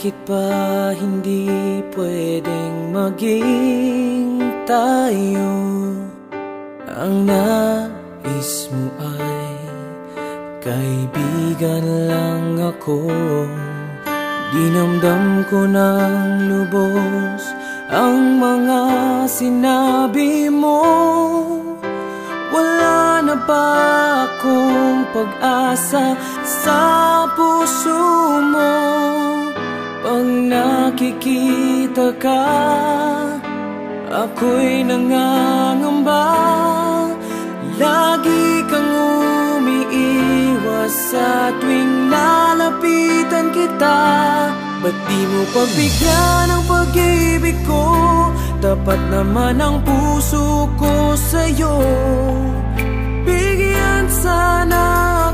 Bakit ba hindi pwedeng maging tayo? Ang nais mo ay kaibigan lang ako. Dinamdam ko ng lubos ang mga sinabi mo. Wala na ba akong pag-asa sa puso mo? Pag nakikita ka, ako'y nangangamba. Lagi kang umiiwas sa tuwing lalapitan kita. Ba't di mo pagbigyan ang pag-ibig ko? Tapat naman ang puso ko sa'yo. Bigyan sana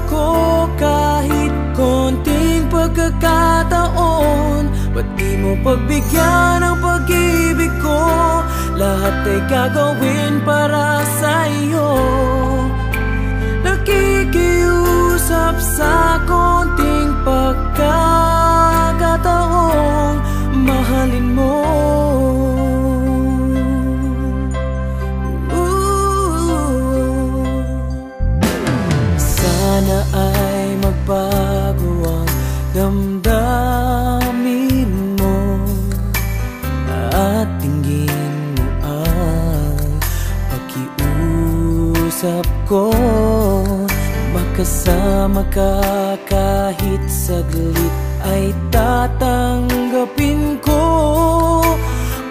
ako kahit konting pagkakataon. Ba't di mo pagbigyan ang pag-ibig ko? Lahat ay gagawin para sa'yo. Nakikiusap sa konting pagkakataong mahalin mo. Sana ay magbago ang damdamin mo at tingin mo ang pakiusap ko. Makasama ka kahit saglit ay tatanggapin ko.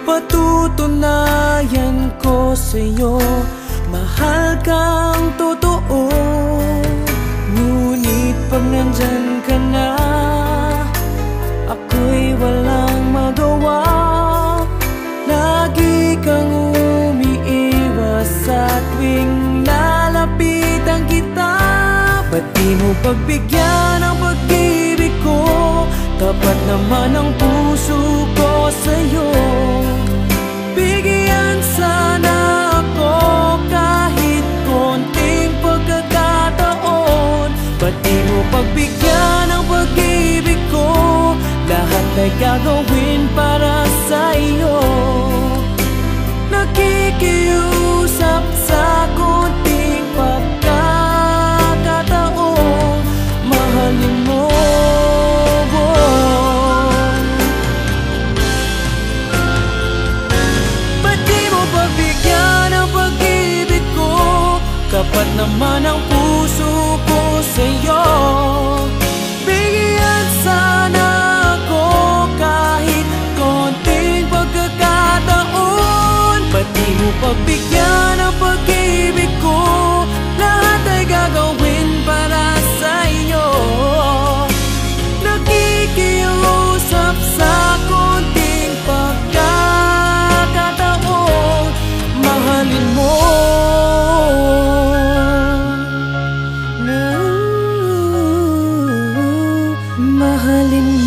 Patutunayan ko sa'yo, mahal kang totoo. Ngunit pag nandyan ka na, ako'y walang magawa. Lagi kang umiiwas sa tuwing lalapitan kita. Ba't di mo pagbigyan ang pag-ibig ko? Tapat naman ang puso ko sa'yo. Bigyan sana ako kahit konting pagkakataon. Ba't di mo pagbigyan ang pag-ibig ko? Lahat ay gagawin para sa'yo. Nakikiusap sa konting pagkakataon mahalin mo. Ba't di mo pagbigyan ang pag-ibig ko? Kapat naman ang puso ko sa'yo. Bigyan sana ako kahit konting pagkakataon. Ba't di mo pagbigyan ang pag-ibig ko? Lahat ay gagawin para sa'yo. Nakikiusap sa konting pagkakataon mahalin mo. Mahalin